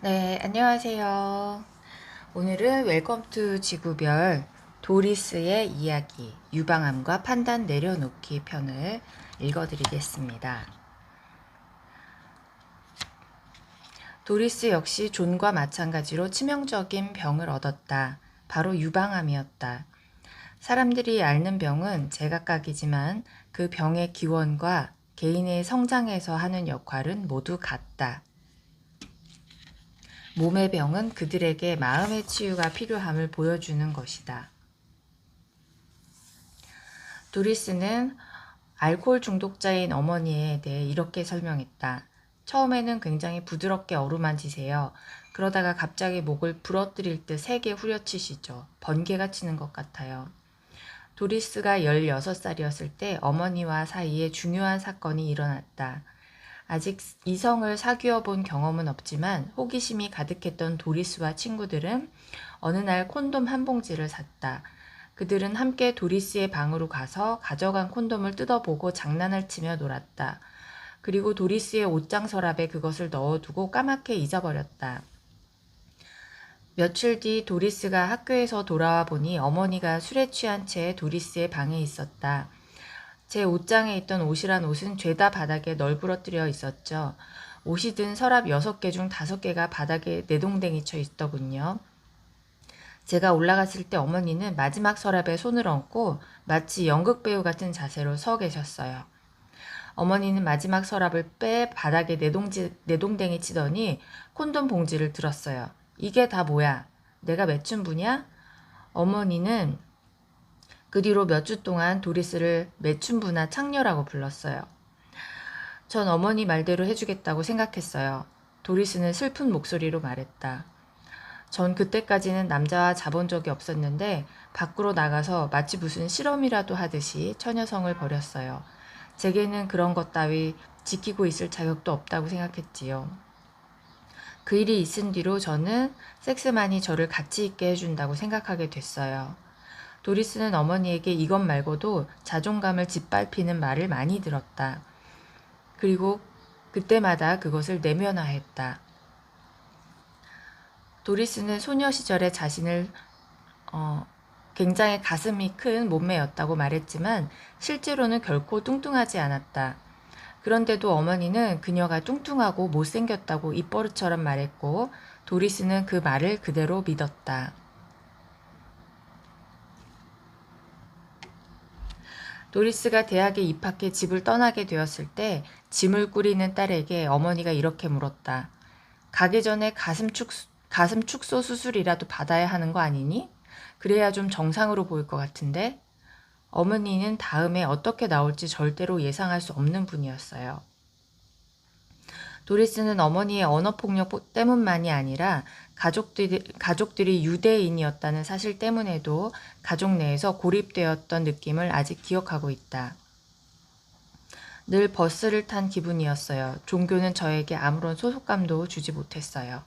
네, 안녕하세요. 오늘은 웰컴 투 지구별 도리스의 이야기, 유방암과 판단 내려놓기 편을 읽어드리겠습니다. 도리스 역시 존과 마찬가지로 치명적인 병을 얻었다. 바로 유방암이었다. 사람들이 앓는 병은 제각각이지만 그 병의 기원과 개인의 성장에서 하는 역할은 모두 같다. 몸의 병은 그들에게 마음의 치유가 필요함을 보여주는 것이다. 도리스는 알코올 중독자인 어머니에 대해 이렇게 설명했다. 처음에는 굉장히 부드럽게 어루만지세요. 그러다가 갑자기 목을 부러뜨릴 듯 세게 후려치시죠. 번개가 치는 것 같아요. 도리스가 16살이었을 때 어머니와 사이에 중요한 사건이 일어났다. 아직 이성을 사귀어 본 경험은 없지만 호기심이 가득했던 도리스와 친구들은 어느 날 콘돔 한 봉지를 샀다. 그들은 함께 도리스의 방으로 가서 가져간 콘돔을 뜯어보고 장난을 치며 놀았다. 그리고 도리스의 옷장 서랍에 그것을 넣어두고 까맣게 잊어버렸다. 며칠 뒤 도리스가 학교에서 돌아와 보니 어머니가 술에 취한 채 도리스의 방에 있었다. 제 옷장에 있던 옷이란 옷은 죄다 바닥에 널브러뜨려 있었죠. 옷이 든 서랍 6개 중 5개가 바닥에 내동댕이 쳐 있더군요. 제가 올라갔을 때 어머니는 마지막 서랍에 손을 얹고 마치 연극배우 같은 자세로 서 계셨어요. 어머니는 마지막 서랍을 빼 바닥에 내동댕이 치더니 콘돔 봉지를 들었어요. 이게 다 뭐야? 내가 매춘부냐? 어머니는 그 뒤로 몇 주 동안 도리스를 매춘부나 창녀라고 불렀어요. 전 어머니 말대로 해주겠다고 생각했어요. 도리스는 슬픈 목소리로 말했다. 전 그때까지는 남자와 자본 적이 없었는데 밖으로 나가서 마치 무슨 실험이라도 하듯이 처녀성을 벌였어요. 제게는 그런 것 따위 지키고 있을 자격도 없다고 생각했지요. 그 일이 있은 뒤로 저는 섹스만이 저를 가치 있게 해준다고 생각하게 됐어요. 도리스는 어머니에게 이것 말고도 자존감을 짓밟히는 말을 많이 들었다. 그리고 그때마다 그것을 내면화했다. 도리스는 소녀 시절에 자신을 굉장히 가슴이 큰 몸매였다고 말했지만 실제로는 결코 뚱뚱하지 않았다. 그런데도 어머니는 그녀가 뚱뚱하고 못생겼다고 입버릇처럼 말했고 도리스는 그 말을 그대로 믿었다. 도리스가 대학에 입학해 집을 떠나게 되었을 때 짐을 꾸리는 딸에게 어머니가 이렇게 물었다. 가기 전에 가슴 축소 수술이라도 받아야 하는 거 아니니? 그래야 좀 정상으로 보일 것 같은데? 어머니는 다음에 어떻게 나올지 절대로 예상할 수 없는 분이었어요. 도리스는 어머니의 언어폭력 때문만이 아니라 가족들이 유대인이었다는 사실 때문에도 가족 내에서 고립되었던 느낌을 아직 기억하고 있다. 늘 버스를 탄 기분이었어요. 종교는 저에게 아무런 소속감도 주지 못했어요.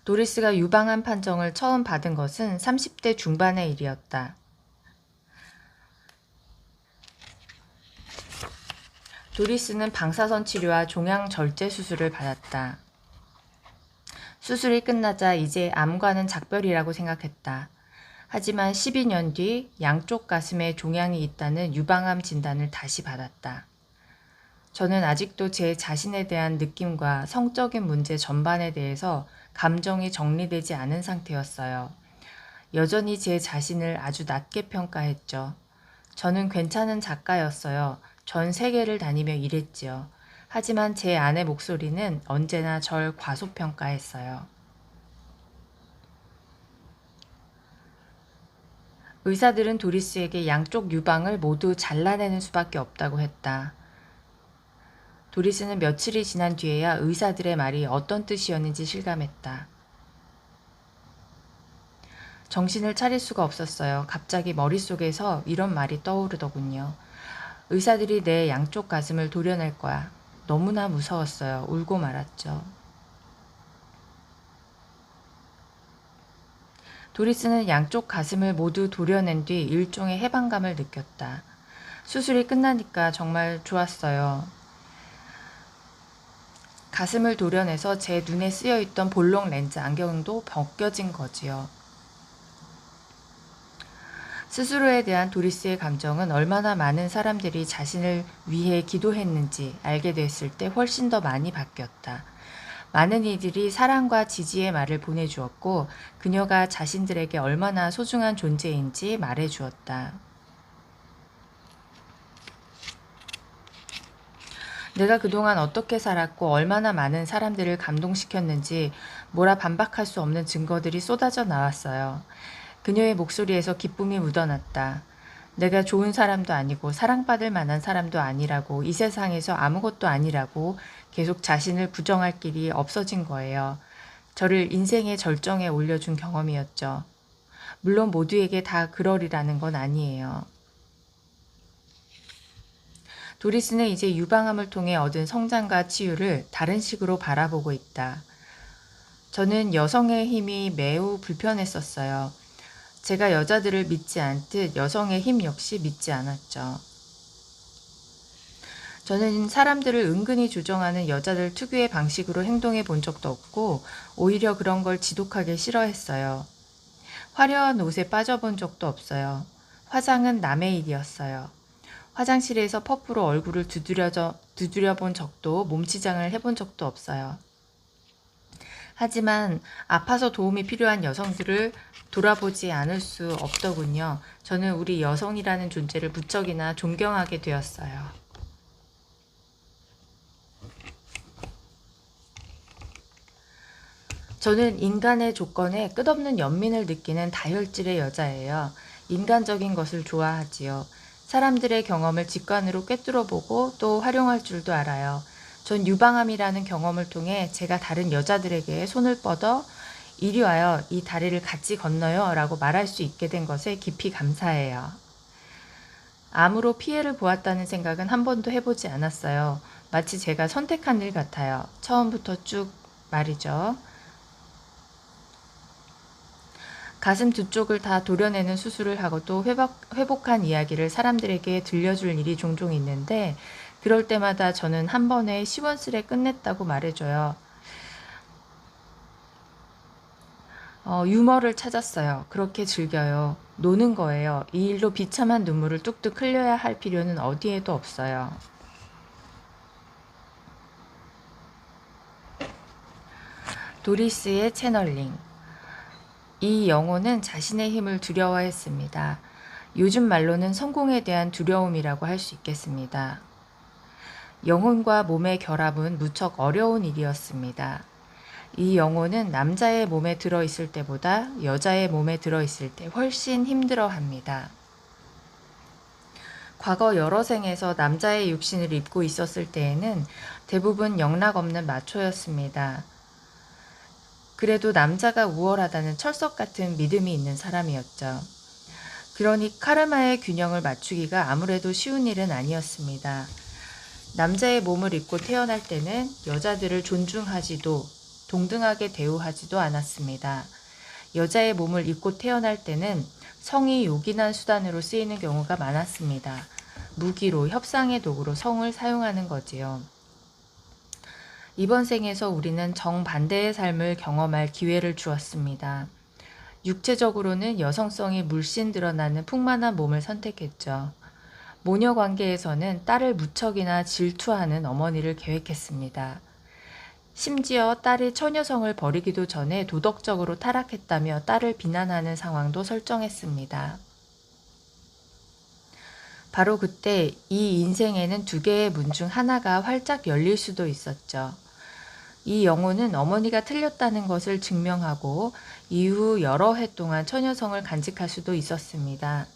도리스가 유방암 판정을 처음 받은 것은 30대 중반의 일이었다. 도리스는 방사선 치료와 종양 절제 수술을 받았다. 수술이 끝나자 이제 암과는 작별이라고 생각했다. 하지만 12년 뒤 양쪽 가슴에 종양이 있다는 유방암 진단을 다시 받았다. 저는 아직도 제 자신에 대한 느낌과 성적인 문제 전반에 대해서 감정이 정리되지 않은 상태였어요. 여전히 제 자신을 아주 낮게 평가했죠. 저는 괜찮은 작가였어요. 전 세계를 다니며 일했지요. 하지만 제 안의 목소리는 언제나 절 과소평가했어요. 의사들은 도리스에게 양쪽 유방을 모두 잘라내는 수밖에 없다고 했다. 도리스는 며칠이 지난 뒤에야 의사들의 말이 어떤 뜻이었는지 실감했다. 정신을 차릴 수가 없었어요. 갑자기 머릿속에서 이런 말이 떠오르더군요. 의사들이 내 양쪽 가슴을 도려낼 거야. 너무나 무서웠어요. 울고 말았죠. 도리스는 양쪽 가슴을 모두 도려낸 뒤 일종의 해방감을 느꼈다. 수술이 끝나니까 정말 좋았어요. 가슴을 도려내서 제 눈에 쓰여있던 볼록 렌즈 안경도 벗겨진 거지요. 스스로에 대한 도리스의 감정은 얼마나 많은 사람들이 자신을 위해 기도했는지 알게 됐을 때 훨씬 더 많이 바뀌었다. 많은 이들이 사랑과 지지의 말을 보내주었고 그녀가 자신들에게 얼마나 소중한 존재인지 말해주었다. 내가 그동안 어떻게 살았고 얼마나 많은 사람들을 감동시켰는지 뭐라 반박할 수 없는 증거들이 쏟아져 나왔어요. 그녀의 목소리에서 기쁨이 묻어났다. 내가 좋은 사람도 아니고 사랑받을 만한 사람도 아니라고, 이 세상에서 아무것도 아니라고 계속 자신을 부정할 길이 없어진 거예요. 저를 인생의 절정에 올려준 경험이었죠. 물론 모두에게 다 그러리라는 건 아니에요. 도리스는 이제 유방암을 통해 얻은 성장과 치유를 다른 식으로 바라보고 있다. 저는 여성의 힘이 매우 불편했었어요. 제가 여자들을 믿지 않듯 여성의 힘 역시 믿지 않았죠. 저는 사람들을 은근히 조정하는 여자들 특유의 방식으로 행동해 본 적도 없고 오히려 그런 걸 지독하게 싫어했어요. 화려한 옷에 빠져본 적도 없어요. 화장은 남의 일이었어요. 화장실에서 퍼프로 얼굴을 두드려 본 적도, 몸치장을 해본 적도 없어요. 하지만 아파서 도움이 필요한 여성들을 돌아보지 않을 수 없더군요. 저는 우리 여성이라는 존재를 무척이나 존경하게 되었어요. 저는 인간의 조건에 끝없는 연민을 느끼는 다혈질의 여자예요. 인간적인 것을 좋아하지요. 사람들의 경험을 직관으로 꿰뚫어보고 또 활용할 줄도 알아요. 전 유방암이라는 경험을 통해 제가 다른 여자들에게 손을 뻗어 이리 와요, 이 다리를 같이 건너요 라고 말할 수 있게 된 것에 깊이 감사해요. 암으로 피해를 보았다는 생각은 한 번도 해보지 않았어요. 마치 제가 선택한 일 같아요. 처음부터 쭉 말이죠. 가슴 두 쪽을 다 도려내는 수술을 하고 또 회복한 이야기를 사람들에게 들려줄 일이 종종 있는데 그럴 때마다 저는 한 번에 시원스레 끝냈다고 말해줘요. 유머를 찾았어요. 그렇게 즐겨요. 노는 거예요. 이 일로 비참한 눈물을 뚝뚝 흘려야 할 필요는 어디에도 없어요. 도리스의 채널링. 이 영혼은 자신의 힘을 두려워했습니다. 요즘 말로는 성공에 대한 두려움이라고 할 수 있겠습니다. 영혼과 몸의 결합은 무척 어려운 일이었습니다. 이 영혼은 남자의 몸에 들어있을 때보다 여자의 몸에 들어있을 때 훨씬 힘들어합니다. 과거 여러 생에서 남자의 육신을 입고 있었을 때에는 대부분 영락없는 마초였습니다. 그래도 남자가 우월하다는 철석 같은 믿음이 있는 사람이었죠. 그러니 카르마의 균형을 맞추기가 아무래도 쉬운 일은 아니었습니다. 남자의 몸을 입고 태어날 때는 여자들을 존중하지도 동등하게 대우하지도 않았습니다. 여자의 몸을 입고 태어날 때는 성이 요긴한 수단으로 쓰이는 경우가 많았습니다. 무기로, 협상의 도구로 성을 사용하는 거지요. 이번 생에서 우리는 정반대의 삶을 경험할 기회를 주었습니다. 육체적으로는 여성성이 물씬 드러나는 풍만한 몸을 선택했죠. 모녀 관계에서는 딸을 무척이나 질투하는 어머니를 계획했습니다. 심지어 딸이 처녀성을 버리기도 전에 도덕적으로 타락했다며 딸을 비난하는 상황도 설정했습니다. 바로 그때 이 인생에는 두 개의 문 중 하나가 활짝 열릴 수도 있었죠. 이 영혼은 어머니가 틀렸다는 것을 증명하고 이후 여러 해 동안 처녀성을 간직할 수도 있었습니다.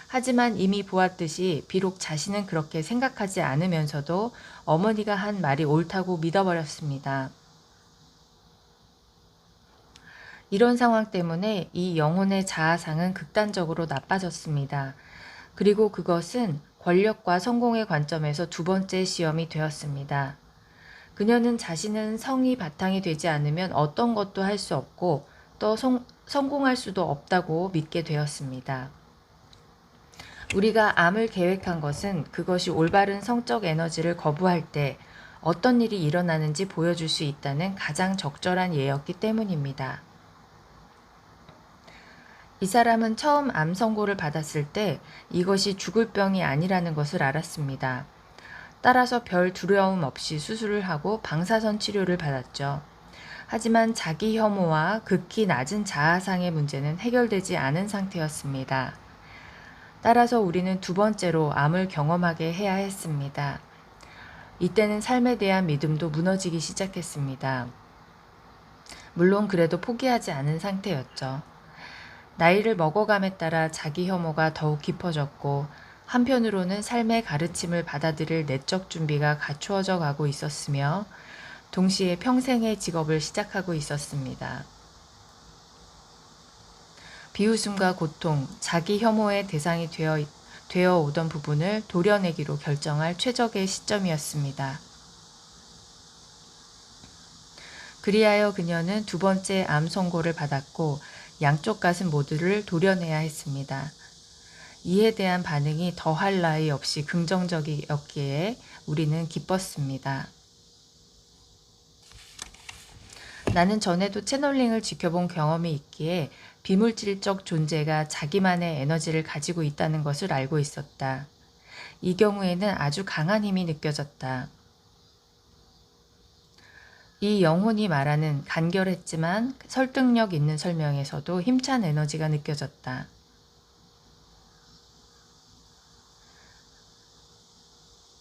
하지만 이미 보았듯이 비록 자신은 그렇게 생각하지 않으면서도 어머니가 한 말이 옳다고 믿어버렸습니다. 이런 상황 때문에 이 영혼의 자아상은 극단적으로 나빠졌습니다. 그리고 그것은 권력과 성공의 관점에서 두 번째 시험이 되었습니다. 그녀는 자신은 성이 바탕이 되지 않으면 어떤 것도 할 수 없고 또 성공할 수도 없다고 믿게 되었습니다. 우리가 암을 계획한 것은 그것이 올바른 성적 에너지를 거부할 때 어떤 일이 일어나는지 보여줄 수 있다는 가장 적절한 예였기 때문입니다. 이 사람은 처음 암 선고를 받았을 때 이것이 죽을 병이 아니라는 것을 알았습니다. 따라서 별 두려움 없이 수술을 하고 방사선 치료를 받았죠. 하지만 자기 혐오와 극히 낮은 자아상의 문제는 해결되지 않은 상태였습니다. 따라서 우리는 두 번째로 암을 경험하게 해야 했습니다. 이때는 삶에 대한 믿음도 무너지기 시작했습니다. 물론 그래도 포기하지 않은 상태였죠. 나이를 먹어감에 따라 자기 혐오가 더욱 깊어졌고 한편으로는 삶의 가르침을 받아들일 내적 준비가 갖추어져 가고 있었으며 동시에 평생의 직업을 시작하고 있었습니다. 비웃음과 고통, 자기 혐오의 대상이 되어 오던 부분을 도려내기로 결정할 최적의 시점이었습니다. 그리하여 그녀는 두 번째 암 선고를 받았고 양쪽 가슴 모두를 도려내야 했습니다. 이에 대한 반응이 더할 나위 없이 긍정적이었기에 우리는 기뻤습니다. 나는 전에도 채널링을 지켜본 경험이 있기에 비물질적 존재가 자기만의 에너지를 가지고 있다는 것을 알고 있었다. 이 경우에는 아주 강한 힘이 느껴졌다. 이 영혼이 말하는 간결했지만 설득력 있는 설명에서도 힘찬 에너지가 느껴졌다.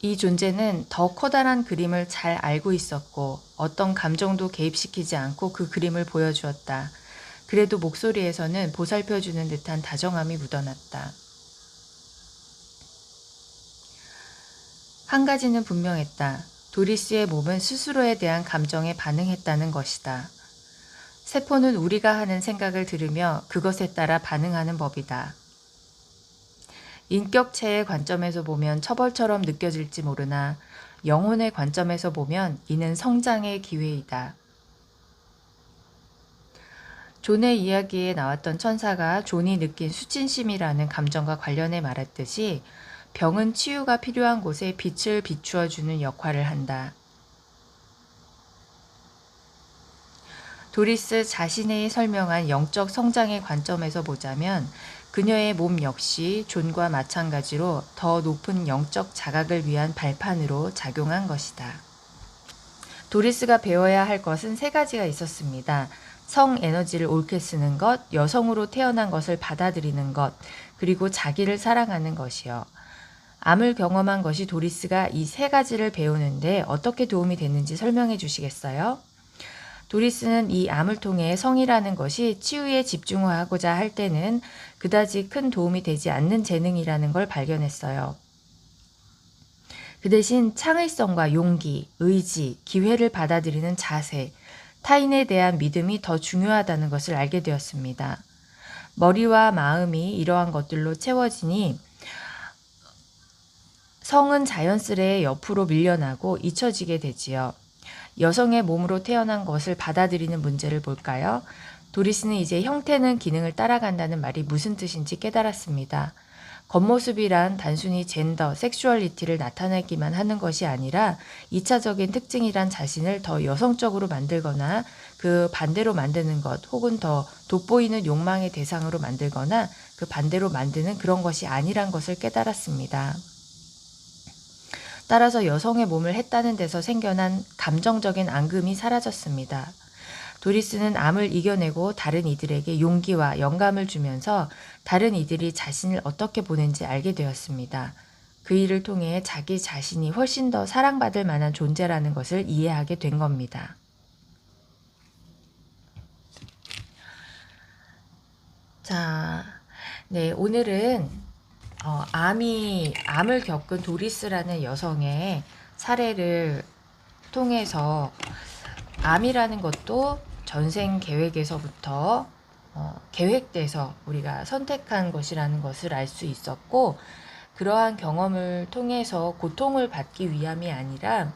이 존재는 더 커다란 그림을 잘 알고 있었고 어떤 감정도 개입시키지 않고 그 그림을 보여주었다. 그래도 목소리에서는 보살펴주는 듯한 다정함이 묻어났다. 한 가지는 분명했다. 도리스의 몸은 스스로에 대한 감정에 반응했다는 것이다. 세포는 우리가 하는 생각을 들으며 그것에 따라 반응하는 법이다. 인격체의 관점에서 보면 처벌처럼 느껴질지 모르나 영혼의 관점에서 보면 이는 성장의 기회이다. 존의 이야기에 나왔던 천사가 존이 느낀 수친심이라는 감정과 관련해 말했듯이 병은 치유가 필요한 곳에 빛을 비추어주는 역할을 한다. 도리스 자신의 설명한 영적 성장의 관점에서 보자면 그녀의 몸 역시 존과 마찬가지로 더 높은 영적 자각을 위한 발판으로 작용한 것이다. 도리스가 배워야 할 것은 세 가지가 있었습니다. 성 에너지를 옳게 쓰는 것, 여성으로 태어난 것을 받아들이는 것, 그리고 자기를 사랑하는 것이요. 암을 경험한 것이 도리스가 이 세 가지를 배우는데 어떻게 도움이 됐는지 설명해 주시겠어요? 도리스는 이 암을 통해 성이라는 것이 치유에 집중하고자 할 때는 그다지 큰 도움이 되지 않는 재능이라는 걸 발견했어요. 그 대신 창의성과 용기, 의지, 기회를 받아들이는 자세, 타인에 대한 믿음이 더 중요하다는 것을 알게 되었습니다. 머리와 마음이 이러한 것들로 채워지니 성은 자연스레 옆으로 밀려나고 잊혀지게 되지요. 여성의 몸으로 태어난 것을 받아들이는 문제를 볼까요? 도리스는 이제 형태는 기능을 따라간다는 말이 무슨 뜻인지 깨달았습니다. 겉모습이란 단순히 젠더, 섹슈얼리티를 나타내기만 하는 것이 아니라 2차적인 특징이란 자신을 더 여성적으로 만들거나 그 반대로 만드는 것 혹은 더 돋보이는 욕망의 대상으로 만들거나 그 반대로 만드는 그런 것이 아니란 것을 깨달았습니다. 따라서 여성의 몸을 했다는 데서 생겨난 감정적인 앙금이 사라졌습니다. 도리스는 암을 이겨내고 다른 이들에게 용기와 영감을 주면서 다른 이들이 자신을 어떻게 보는지 알게 되었습니다. 그 일을 통해 자기 자신이 훨씬 더 사랑받을 만한 존재라는 것을 이해하게 된 겁니다. 자, 네, 오늘은 암을 겪은 도리스라는 여성의 사례를 통해서 암이라는 것도 전생 계획에서부터 계획돼서 우리가 선택한 것이라는 것을 알 수 있었고, 그러한 경험을 통해서 고통을 받기 위함이 아니라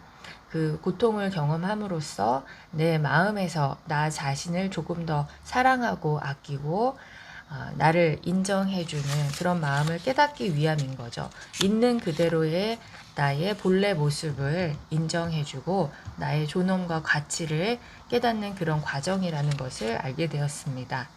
그 고통을 경험함으로써 내 마음에서 나 자신을 조금 더 사랑하고 아끼고 나를 인정해주는 그런 마음을 깨닫기 위함인 거죠. 있는 그대로의 나의 본래 모습을 인정해주고 나의 존엄과 가치를 깨닫는 그런 과정이라는 것을 알게 되었습니다.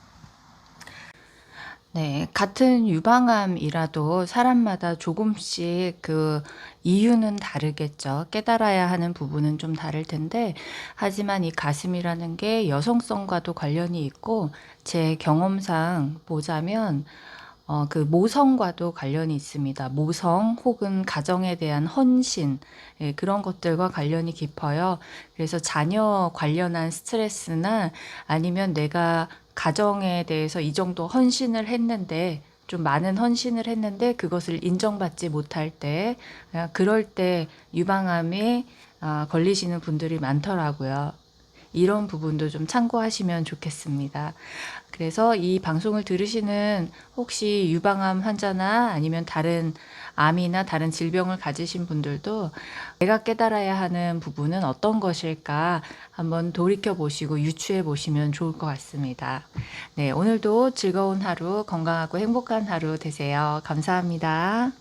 네, 같은 유방암이라도 사람마다 조금씩 그 이유는 다르겠죠. 깨달아야 하는 부분은 좀 다를 텐데, 하지만 이 가슴이라는 게 여성성과도 관련이 있고, 제 경험상 보자면, 그 모성과도 관련이 있습니다. 모성 혹은 가정에 대한 헌신, 예, 그런 것들과 관련이 깊어요. 그래서 자녀 관련한 스트레스나 아니면 내가 가정에 대해서 이 정도 헌신을 했는데, 좀 많은 헌신을 했는데 그것을 인정받지 못할 때, 그럴 때 유방암에 걸리시는 분들이 많더라고요. 이런 부분도 좀 참고하시면 좋겠습니다. 그래서 이 방송을 들으시는 혹시 유방암 환자나 아니면 다른 암이나 다른 질병을 가지신 분들도 내가 깨달아야 하는 부분은 어떤 것일까 한번 돌이켜 보시고 유추해 보시면 좋을 것 같습니다. 네, 오늘도 즐거운 하루, 건강하고 행복한 하루 되세요. 감사합니다.